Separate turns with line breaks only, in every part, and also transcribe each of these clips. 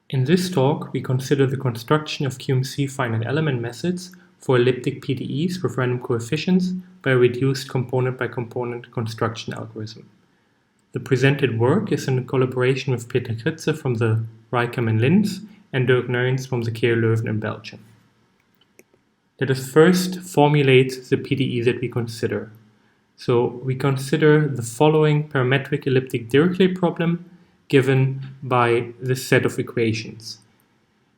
In this talk, we consider the construction of QMC finite element methods for elliptic PDEs with random coefficients by a reduced component-by-component construction algorithm. The presented work is in collaboration with Peter Kritze from the RICAM in Linz and Dirk Nuyens from the KU Leuven in Belgium. Let us first formulate the PDE that we consider. So we consider the following parametric elliptic Dirichlet problem given by this set of equations.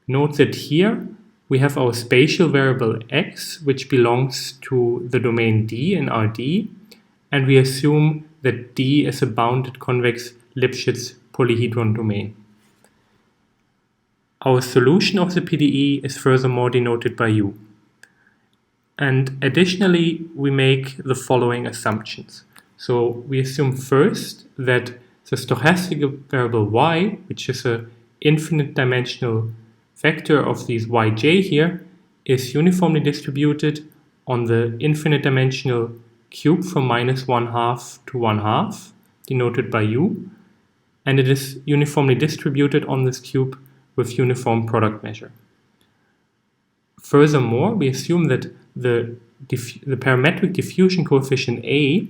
Note that here we have our spatial variable x, which belongs to the domain D in Rd, and we assume that D is a bounded convex Lipschitz polyhedron domain. Our solution of the PDE is furthermore denoted by U. And additionally, we make the following assumptions. So we assume first that the stochastic variable y, which is an infinite dimensional vector of these yj here, is uniformly distributed on the infinite dimensional cube from -1/2 to 1/2, denoted by u, and it is uniformly distributed on this cube with uniform product measure. Furthermore, we assume that the parametric diffusion coefficient a,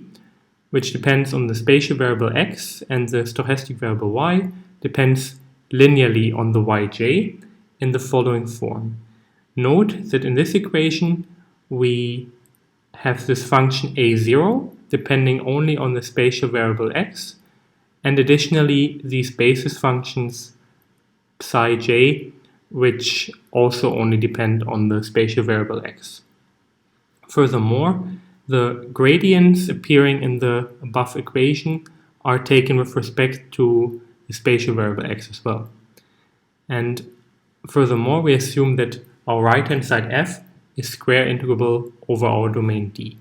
which depends on the spatial variable x and the stochastic variable y, depends linearly on the yj in the following form. Note that in this equation we have this function a0 depending only on the spatial variable x, and additionally these basis functions psi j, which also only depend on the spatial variable x. Furthermore, the gradients appearing in the above equation are taken with respect to the spatial variable x as well. And furthermore, we assume that our right-hand side f is square integrable over our domain D.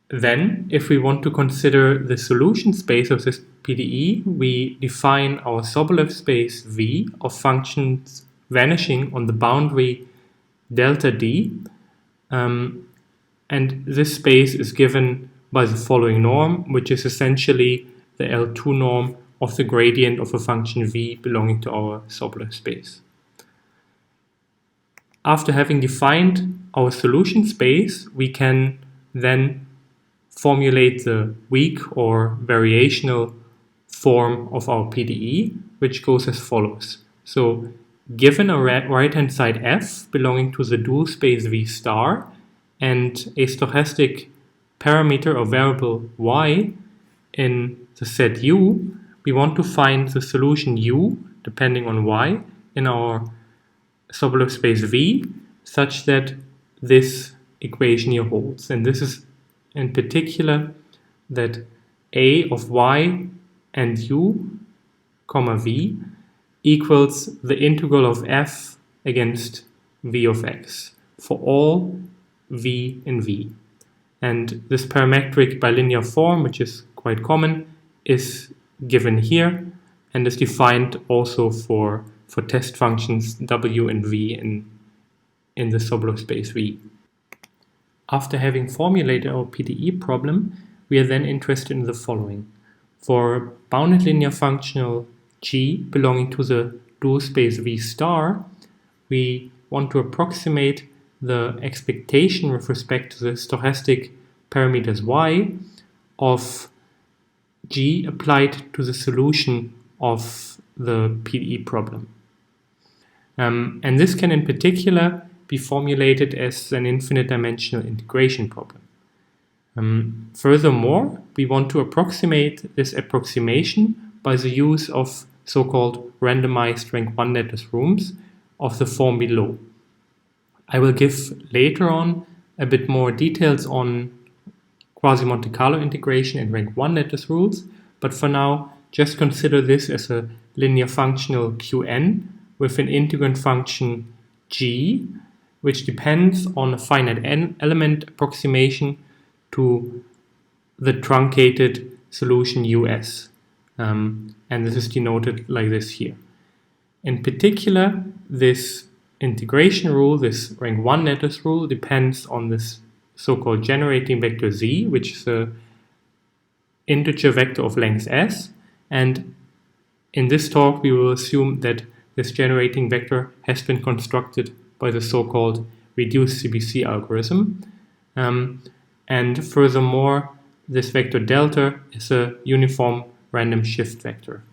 Then, if we want to consider the solution space of this PDE, we define our Sobolev space V of functions vanishing on the boundary delta D, and this space is given by the following norm, which is essentially the L2 norm of the gradient of a function v belonging to our Sobolev space. After having defined our solution space, we can then formulate the weak or variational form of our PDE, which goes as follows. So, given a right-hand side f belonging to the dual space v star and a stochastic parameter or variable y in the set u, we want to find the solution u depending on y in our Sobolev space v such that this equation here holds. And this is in particular that a of y and u, comma v, equals the integral of f against v of x for all v in v. And this parametric bilinear form, which is quite common, is given here and is defined also for test functions w and v in the Sobolev space v. After having formulated our PDE problem, we are then interested in the following. For bounded linear functional g belonging to the dual space v star, we want to approximate the expectation with respect to the stochastic parameters y of g applied to the solution of the PDE problem. And this can in particular be formulated as an infinite dimensional integration problem. Furthermore, we want to approximate this approximation by the use of so-called randomized rank 1 lattice rooms of the form below. I will give later on a bit more details on Quasi-Monte Carlo integration and rank 1 lattice rules, but for now just consider this as a linear functional Qn with an integrand function g, which depends on a finite element approximation to the truncated solution us. And this is denoted like this here. In particular, this integration rule, this rank 1 lattice rule, depends on this so-called generating vector z, which is an integer vector of length s, and in this talk, we will assume that this generating vector has been constructed by the so-called reduced CBC algorithm. And furthermore, this vector delta is a uniform random shift vector.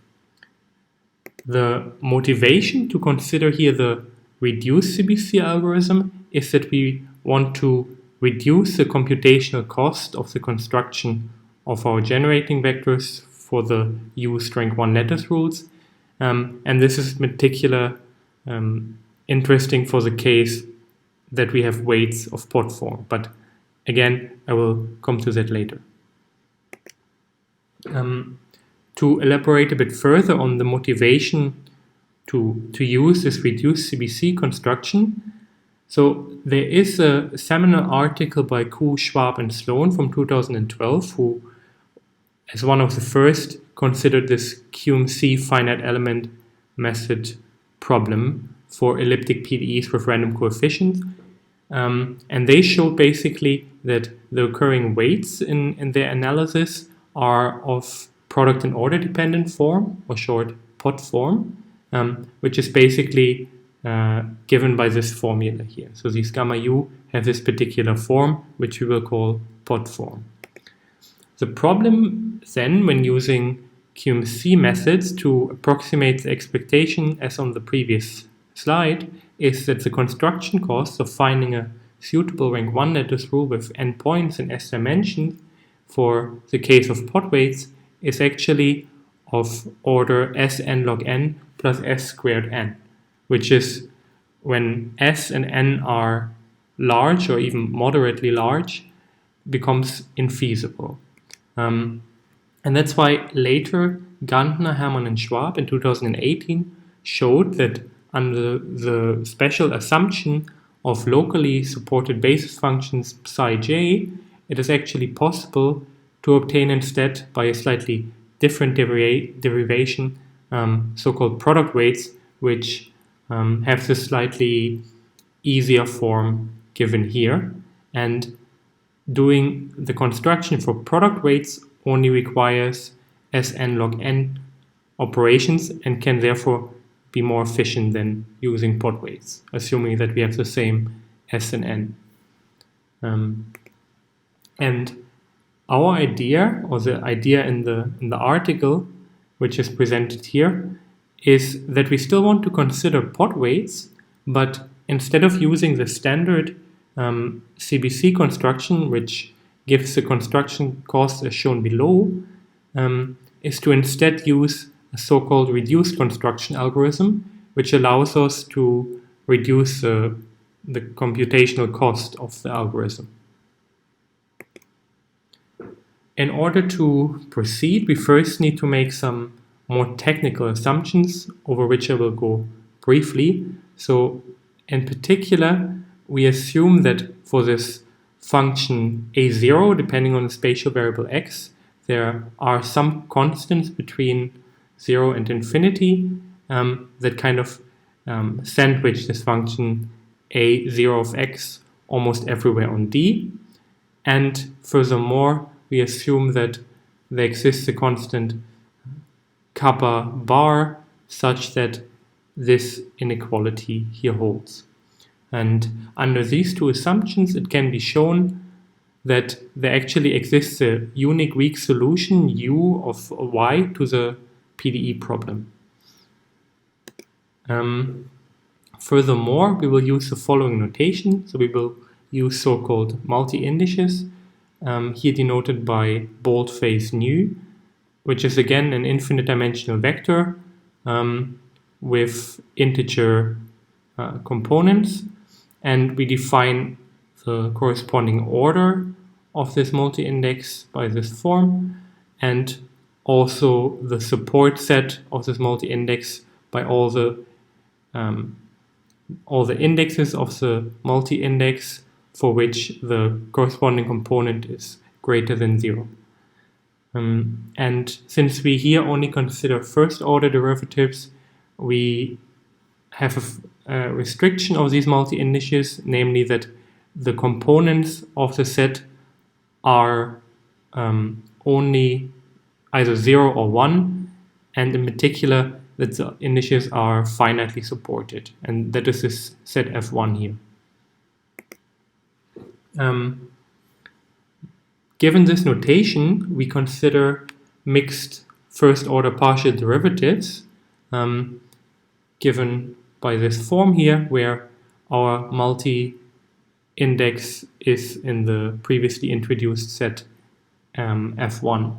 The motivation to consider here the reduced CBC algorithm is that we want to reduce the computational cost of the construction of our generating vectors for the used rank 1 lattice rules. And this is particularly interesting for the case that we have weights of pod form. But again, I will come to that later. To elaborate a bit further on the motivation to use this reduced CBC construction, so there is a seminal article by Kuh, Schwab, and Sloan from 2012, who, as one of the first, considered this QMC finite element method problem for elliptic PDEs with random coefficients. And they showed basically that the occurring weights in their analysis are of product and order dependent form, or short pod form, which is basically given by this formula here. So these gamma u have this particular form, which we will call pod form. The problem then, when using QMC methods to approximate the expectation as on the previous slide, is that the construction cost of finding a suitable rank 1 lattice rule with n points in s dimensions for the case of pod weights is actually of order Sn log n plus s squared n, which is when s and n are large or even moderately large, becomes infeasible. And that's why later Gantner, Hermann, and Schwab in 2018 showed that under the special assumption of locally supported basis functions psi j, it is actually possible to obtain instead, by a slightly different derivation, so-called product weights, which have this slightly easier form given here. And doing the construction for product weights only requires Sn log n operations and can therefore be more efficient than using pod weights, assuming that we have the same S and N. And our idea, or the idea in the article, which is presented here, is that we still want to consider pod weights, but instead of using the standard CBC construction, which gives the construction cost as shown below, is to instead use a so-called reduced construction algorithm, which allows us to reduce the computational cost of the algorithm. In order to proceed, we first need to make some more technical assumptions, over which I will go briefly. So in particular, we assume that for this function a0, depending on the spatial variable x, there are some constants between 0 and infinity that kind of sandwich this function a0 of x almost everywhere on D. And furthermore, we assume that there exists a constant kappa bar such that this inequality here holds. And under these two assumptions, it can be shown that there actually exists a unique weak solution u of y to the PDE problem. Furthermore, we will use the following notation. So we will use so-called multi-indices, here denoted by boldface nu, which is again an infinite dimensional vector with integer components. And we define the corresponding order of this multi-index by this form, and also the support set of this multi-index by all the indexes of the multi-index for which the corresponding component is greater than 0. And since we here only consider first-order derivatives, we have a restriction of these multi-indices, namely that the components of the set are only either 0 or 1, and in particular that the initials are finitely supported, and that is this set F1 here. Given this notation, we consider mixed first-order partial derivatives given by this form here, where our multi-index is in the previously introduced set F1.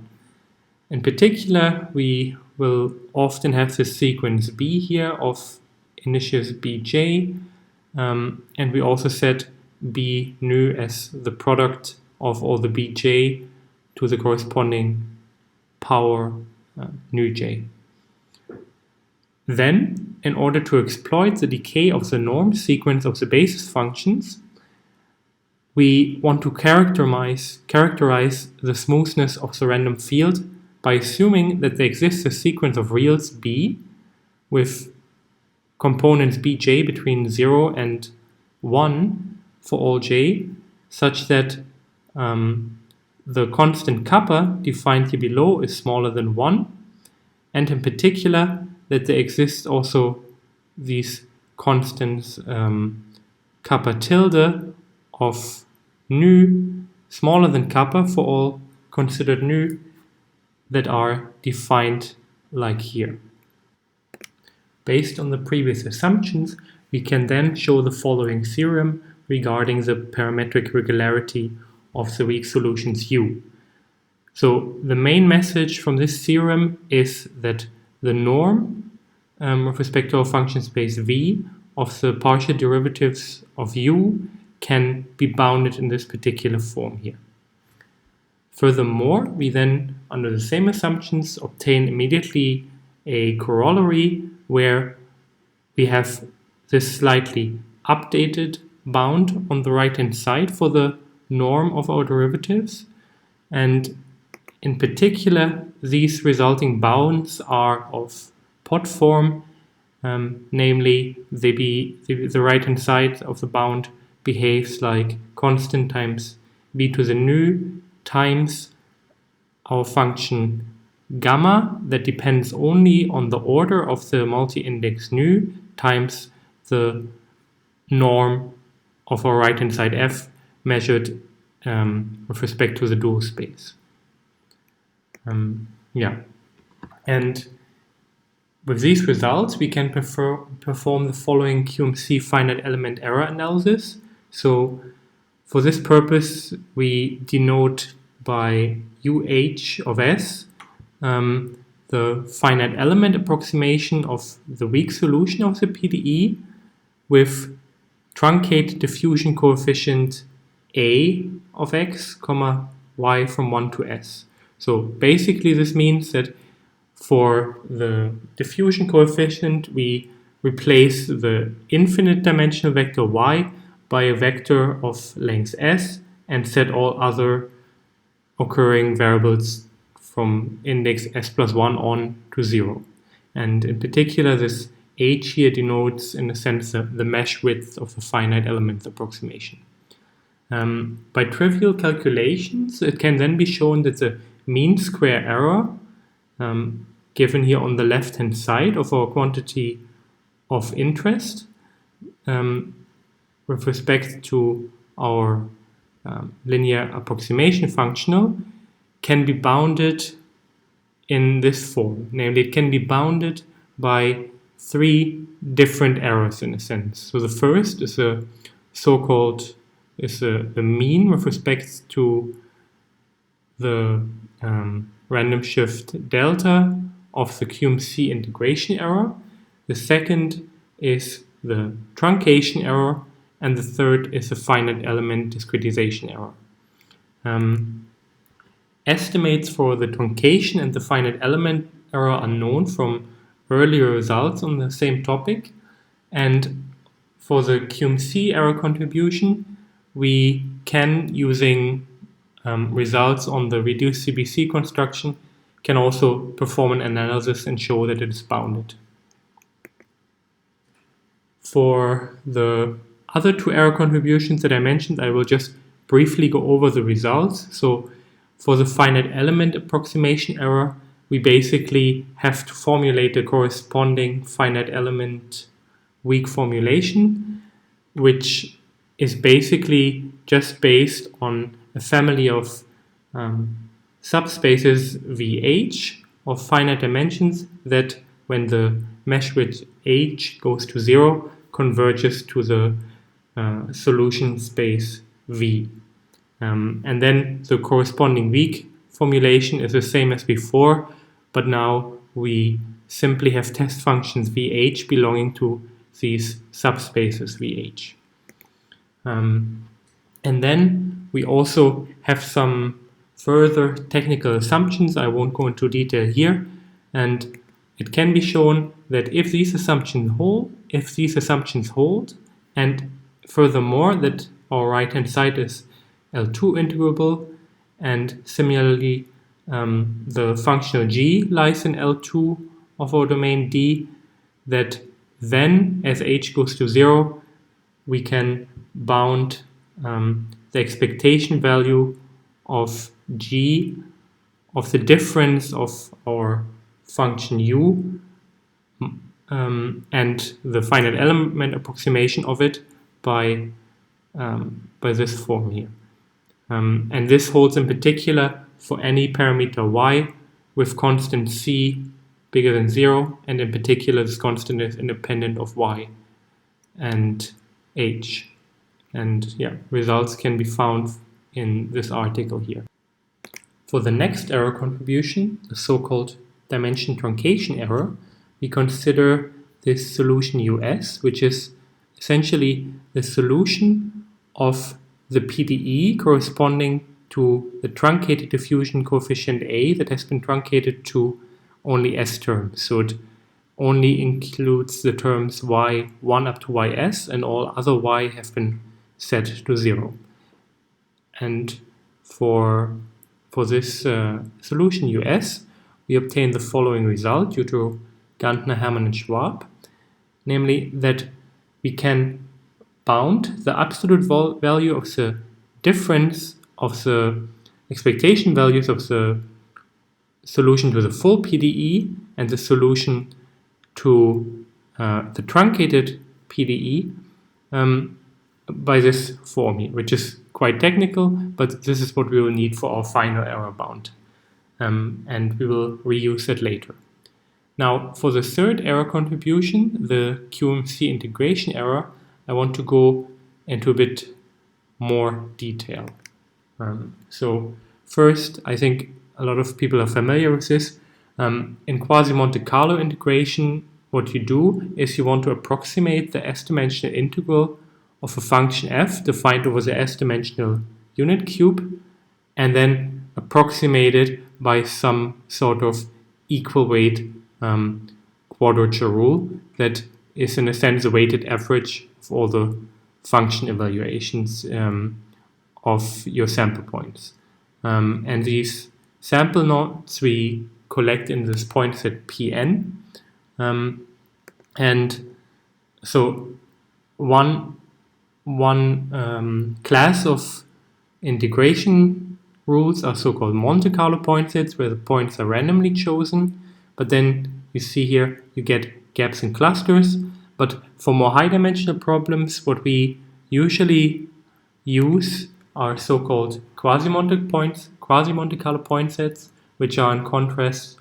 In particular, we will often have this sequence B here of initials Bj, and we also set B nu as the product of all the Bj to the corresponding power nu j. Then, in order to exploit the decay of the norm sequence of the basis functions, we want to characterize the smoothness of the random field by assuming that there exists a sequence of reals B with components Bj between 0 and 1 for all j, such that the constant kappa defined here below is smaller than 1, and in particular that there exist also these constants kappa tilde of nu smaller than kappa for all considered nu that are defined like here. Based on the previous assumptions, we can then show the following theorem regarding the parametric regularity of the weak solutions U. So the main message from this theorem is that the norm with respect to our function space V of the partial derivatives of U can be bounded in this particular form here. Furthermore, we then, under the same assumptions, obtain immediately a corollary where we have this slightly updated bound on the right-hand side for the norm of our derivatives. And in particular, these resulting bounds are of pot form, namely the right-hand side of the bound behaves like constant times b to the nu times our function gamma that depends only on the order of the multi-index nu times the norm of our right-hand side f measured with respect to the dual space. And with these results, we can perform the following QMC finite element error analysis. So for this purpose, we denote by UH of S the finite element approximation of the weak solution of the PDE with truncated diffusion coefficient A of x, comma, y from 1 to s. So basically this means that for the diffusion coefficient, we replace the infinite dimensional vector y by a vector of length s and set all other occurring variables from index s plus 1 on to 0. And in particular, this h here denotes, in a sense, the mesh width of the finite element approximation. By trivial calculations, it can then be shown that the mean square error given here on the left-hand side of our quantity of interest with respect to our linear approximation functional can be bounded in this form. Namely, it can be bounded by three different errors in a sense. So the first is a so-called the mean with respect to the random shift delta of the QMC integration error. The second is the truncation error, and the third is the finite element discretization error. Estimates for the truncation and the finite element error are known from earlier results on the same topic, and for the QMC error contribution, we can, using results on the reduced CBC construction, can also perform an analysis and show that it is bounded. For the other two error contributions that I mentioned, I will just briefly go over the results. So for the finite element approximation error, we basically have to formulate the corresponding finite element weak formulation, which is basically just based on a family of subspaces VH of finite dimensions that, when the mesh width H goes to 0, converges to the solution space V. And then the corresponding weak formulation is the same as before, but now we simply have test functions VH belonging to these subspaces VH. And then we also have some further technical assumptions. I won't go into detail here, and it can be shown that if these assumptions hold, and furthermore that our right-hand side is L2 integrable, and similarly the functional g lies in L2 of our domain D, that then as h goes to 0, we can bound the expectation value of g of the difference of our function u and the finite element approximation of it by this form here. And this holds in particular for any parameter y with constant c bigger than 0, and in particular this constant is independent of y and h. And yeah, results can be found in this article here. For the next error contribution, the so-called dimension truncation error, we consider this solution US, which is essentially the solution of the PDE corresponding to the truncated diffusion coefficient A that has been truncated to only S terms. So it only includes the terms y1 up to ys, and all other y have been set to 0. And for this solution US, we obtain the following result due to Gantner, Hermann, and Schwab, namely that we can bound the absolute value of the difference of the expectation values of the solution to the full PDE and the solution to the truncated PDE by this form here, which is quite technical, but this is what we will need for our final error bound. And we will reuse it later. Now, for the third error contribution, the QMC integration error, I want to go into a bit more detail. So first, I think a lot of people are familiar with this. In Quasi-Monte Carlo integration, what you do is you want to approximate the s-dimensional integral of a function f defined over the s-dimensional unit cube, and then approximate it by some sort of equal weight quadrature rule that is in a sense a weighted average of all the function evaluations of your sample points. And these sample nodes we collect in this point set Pn. And so one class of integration rules are so-called Monte Carlo point sets, where the points are randomly chosen, but then you see here you get gaps in clusters. But for more high-dimensional problems, what we usually use are so-called Quasi-Monte Carlo point sets, which are in contrast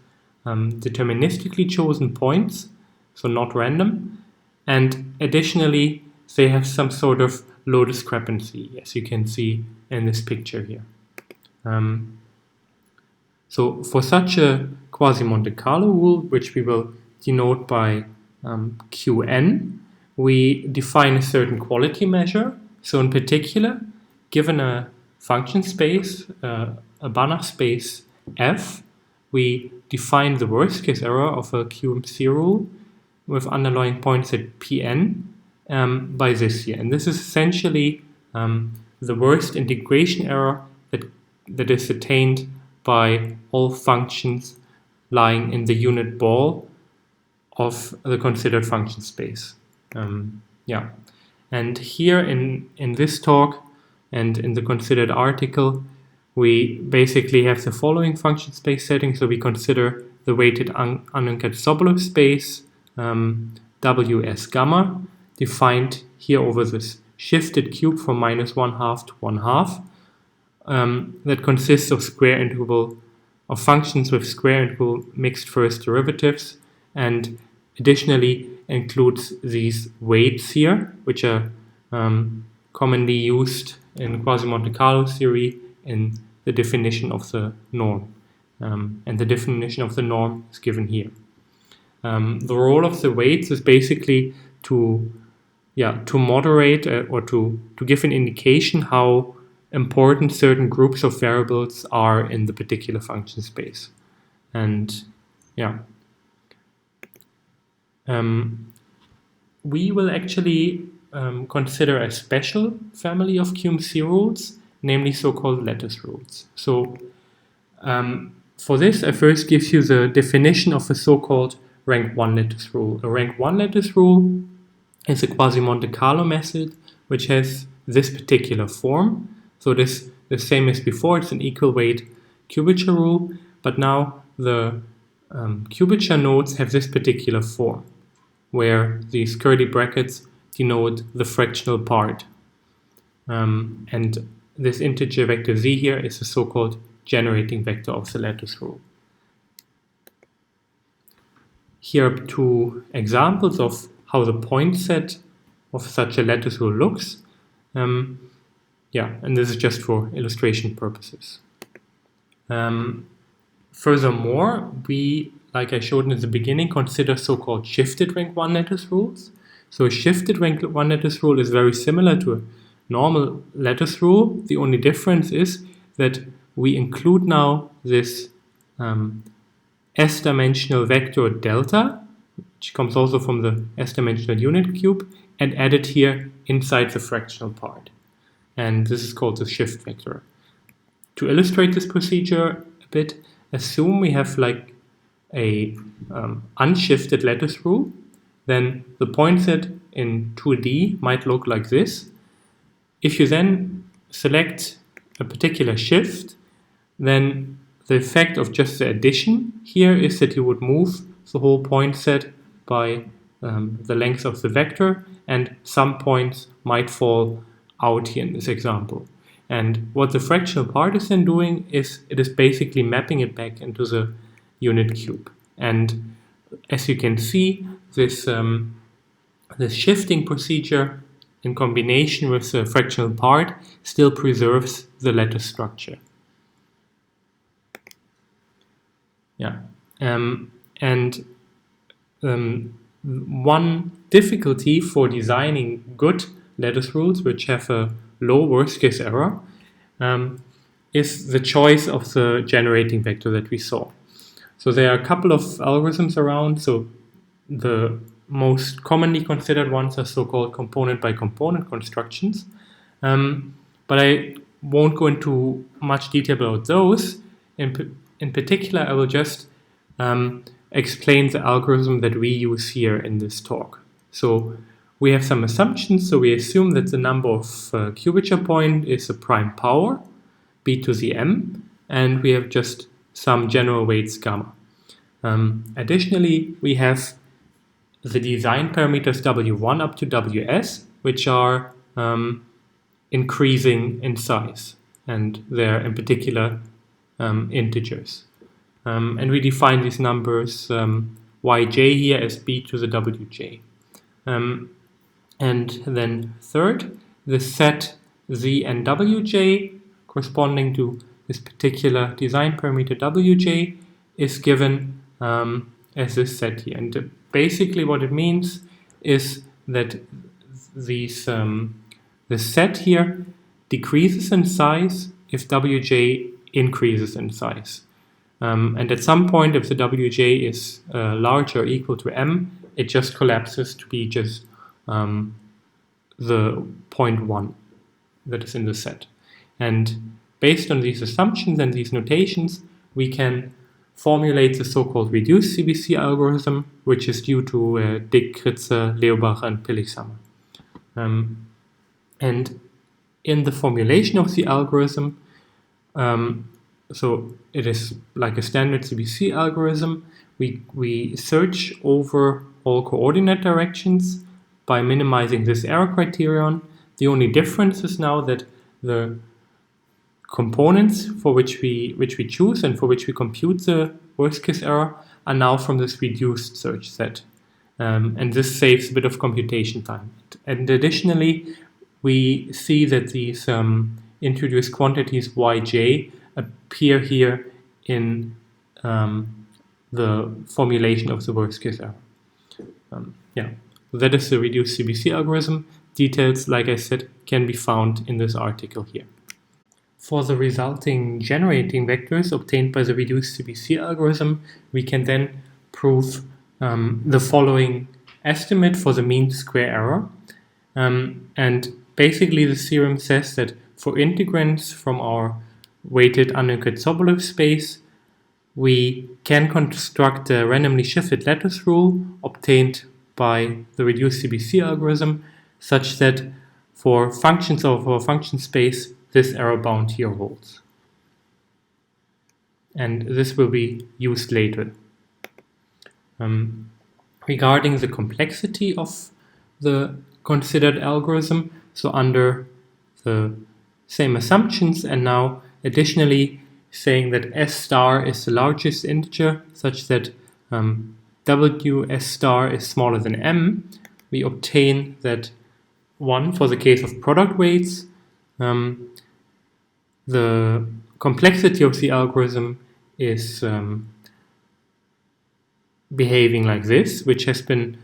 deterministically chosen points, so not random. And additionally, they have some sort of low discrepancy, as you can see in this picture here. So for such a Quasi-Monte Carlo rule, which we will denote by Qn, we define a certain quality measure. So in particular, given a function space, a Banach space F, we define the worst case error of a QMC rule with underlying points at Pn by this here. And this is essentially the worst integration error that is attained by all functions lying in the unit ball of the considered function space. And here in this talk and in the considered article, we basically have the following function space setting. So we consider the weighted unencompassed Sobolev space WS gamma, defined here over this shifted cube from -1/2 to 1/2, that consists of square interval of functions with square interval mixed first derivatives, and additionally includes these weights here, which are commonly used in Quasi-Monte Carlo theory in the definition of the norm. And the definition of the norm is given here. The role of the weights is basically to moderate or to give an indication how important certain groups of variables are in the particular function space. And we will actually consider a special family of QMC rules, namely so-called lattice rules. So for this, I first give you the definition of a so-called rank 1 lattice rule. A rank 1 lattice rule is a Quasi-Monte Carlo method which has this particular form. So this the same as before, it's an equal weight cubature rule, but now the cubature nodes have this particular form, where these curly brackets denote the fractional part. And this integer vector z here is the so-called generating vector of the lattice rule. Here are two examples of how the point set of such a lattice rule looks. And this is just for illustration purposes. Furthermore, we, like I showed in the beginning, consider so-called shifted rank 1 lattice rules. So a shifted rank 1 lattice rule is very similar to a normal lattice rule. The only difference is that we include now this s-dimensional vector delta, which comes also from the s-dimensional unit cube, and add it here inside the fractional part. And this is called the shift vector. To illustrate this procedure a bit, assume we have like a unshifted lattice rule, then the point set in 2D might look like this. If you then select a particular shift, then the effect of just the addition here is that you would move the whole point set by the length of the vector, and some points might fall out here in this example. And what the fractional part is then doing is it is basically mapping it back into the unit cube. And as you can see, this shifting procedure in combination with the fractional part still preserves the lattice structure. One difficulty for designing good lattice rules which have a low worst case error is the choice of the generating vector that we saw. So there are a couple of algorithms around. So the most commonly considered ones are so-called component by component constructions. But I won't go into much detail about those. In particular, I will just explain the algorithm that we use here in this talk. So we have some assumptions. So we assume that the number of cubature point is a prime power, b to the m, and we have just some general weights gamma. Additionally, we have the design parameters w1 up to ws, which are increasing in size, and they're in particular integers. And we define these numbers yj here as b to the wj. And then third, the set z and wj corresponding to this particular design parameter wj is given as this set here. And basically what it means is that these the set here decreases in size if wj increases in size. And at some point, if the wj is larger or equal to m, it just collapses to be just the 0.1 that is in the set. And based on these assumptions and these notations, we can formulate the so-called reduced CBC algorithm, which is due to Dick, Kritzer, Leobach, and Pillig-Sammer. And in the formulation of the algorithm, so it is like a standard CBC algorithm. We search over all coordinate directions by minimizing this error criterion. The only difference is now that the components for which we choose and for which we compute the worst case error are now from this reduced search set. And this saves a bit of computation time. And additionally, we see that these introduced quantities yj appear here in the formulation of the worst case error. So that is the reduced CBC algorithm. Details, like I said, can be found in this article here. For the resulting generating vectors obtained by the reduced CBC algorithm, we can then prove the following estimate for the mean square error. And basically the theorem says that for integrands from our weighted unequal Sobolev space, we can construct a randomly shifted lattice rule obtained by the reduced CBC algorithm such that for functions of our function space, this error bound here holds. And this will be used later. Regarding the complexity of the considered algorithm, so under the same assumptions, and now additionally saying that S star is the largest integer such that W S star is smaller than M, we obtain that 1 for the case of product weights, the complexity of the algorithm is behaving like this, which has been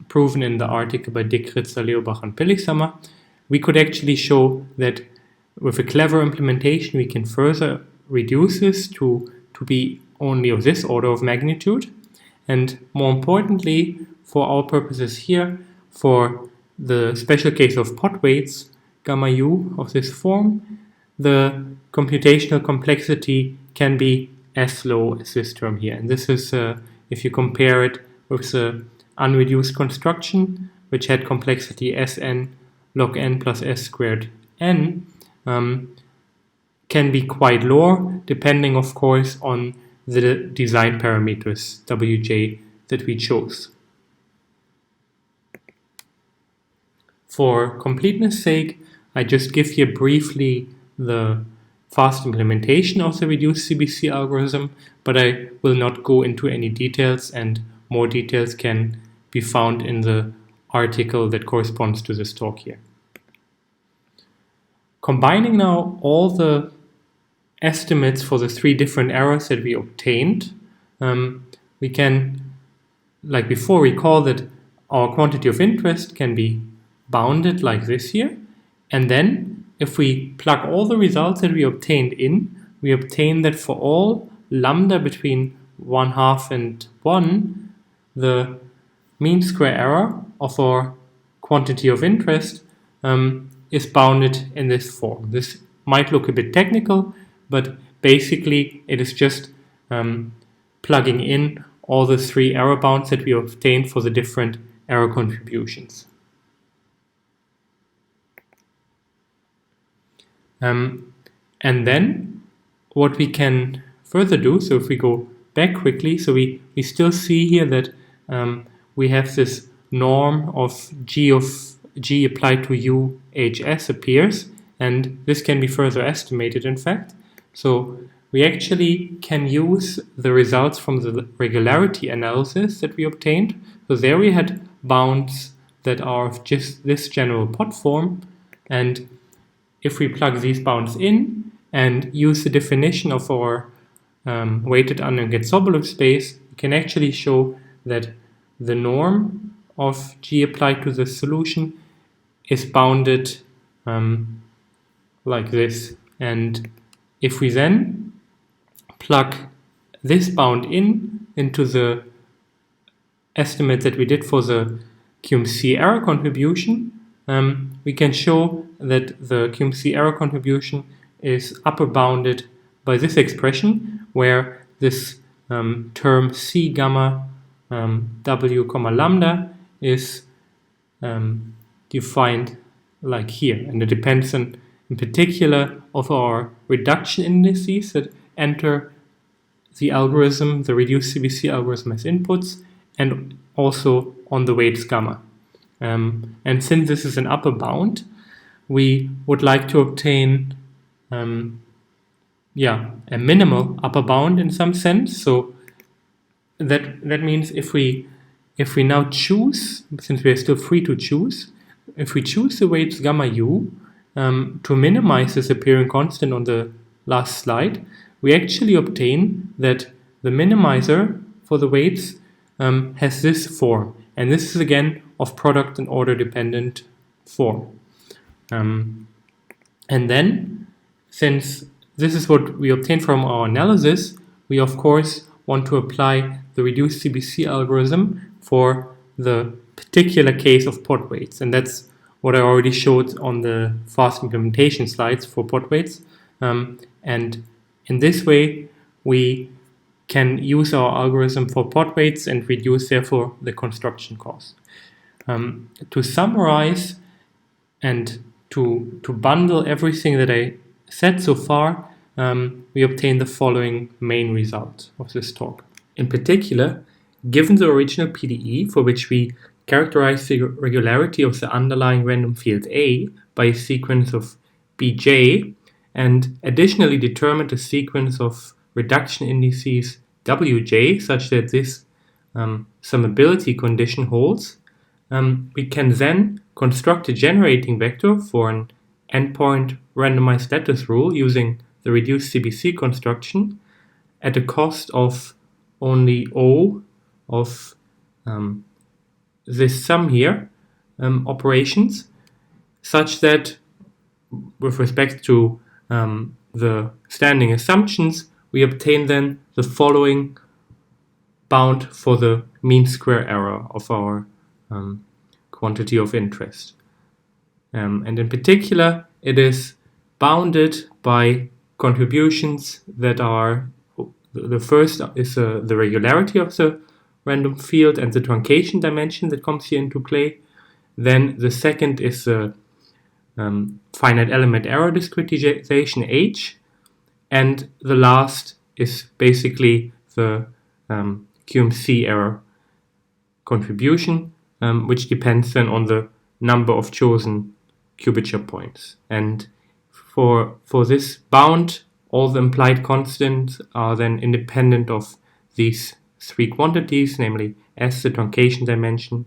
proven in the article by Dickritzer, Leobach, and Pilligsammer. We could actually show that with a clever implementation, we can further reduce this to be only of this order of magnitude. And more importantly, for our purposes here, for the special case of pot weights, gamma u of this form, the computational complexity can be as low as this term here. And this is, if you compare it with the unreduced construction, which had complexity Sn log n plus s squared n, can be quite low, depending, of course, on the design parameters, wj, that we chose. For completeness sake, I just give here briefly the fast implementation of the reduced CBC algorithm, but I will not go into any details, and more details can be found in the article that corresponds to this talk here. Combining now all the estimates for the 3 different errors that we obtained, we can, like before, recall that our quantity of interest can be bounded like this here, and then if we plug all the results that we obtained in, we obtain that for all lambda between 1/2 and 1, the mean square error of our quantity of interest is bounded in this form. This might look a bit technical, but basically it is just plugging in all the 3 error bounds that we obtained for the different error contributions. And then what we can further do, so if we go back quickly, so we still see here that we have this norm of G applied to UHS appears, and this can be further estimated, in fact. So we actually can use the results from the regularity analysis that we obtained. So there we had bounds that are of just this general pot form, and if we plug these bounds in and use the definition of our weighted unequal Sobolev space, we can actually show that the norm of G applied to the solution is bounded like this. And if we then plug this bound into the estimate that we did for the QMC error contribution, we can show that the QMC error contribution is upper bounded by this expression, where this term C gamma W comma lambda is defined like here, and it depends on in particular of our reduction indices that enter the algorithm, the reduced CBC algorithm as inputs, and also on the weights gamma. And since this is an upper bound, we would like to obtain a minimal upper bound in some sense. So that means if we now choose, since we are still free to choose, if we choose the weights gamma u to minimize this appearing constant on the last slide, we actually obtain that the minimizer for the weights has this form. And this is again of product and order dependent form. And then, since this is what we obtain from our analysis, we of course want to apply the reduced CBC algorithm for the particular case of pod weights. And that's what I already showed on the fast implementation slides for pod weights. And in this way, we can use our algorithm for pod weights and reduce, therefore, the construction cost. To summarize and to bundle everything that I said so far, we obtain the following main result of this talk. In particular, given the original PDE for which we characterize the regularity of the underlying random field A by a sequence of Bj, and additionally determined a sequence of reduction indices Wj such that this summability condition holds, we can then construct a generating vector for an endpoint randomized lattice rule using the reduced CBC construction at a cost of only O of this sum here operations, such that with respect to the standing assumptions, we obtain then the following bound for the mean square error of our quantity of interest. And in particular, it is bounded by contributions that are, the first is the regularity of the random field and the truncation dimension that comes here into play. Then the second is the finite element error discretization H, and the last is basically the QMC error contribution, which depends then on the number of chosen cubature points. And for this bound, all the implied constants are then independent of these three quantities, namely S, the truncation dimension,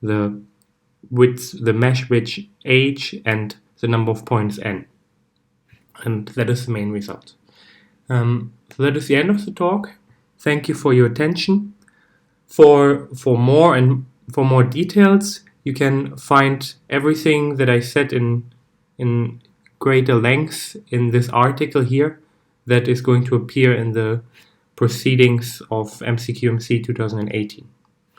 the width, the mesh width H, and the number of points N. And that is the main result. So that is the end of the talk. Thank you for your attention. For more details, you can find everything that I said in greater length in this article here that is going to appear in the proceedings of MCQMC 2018.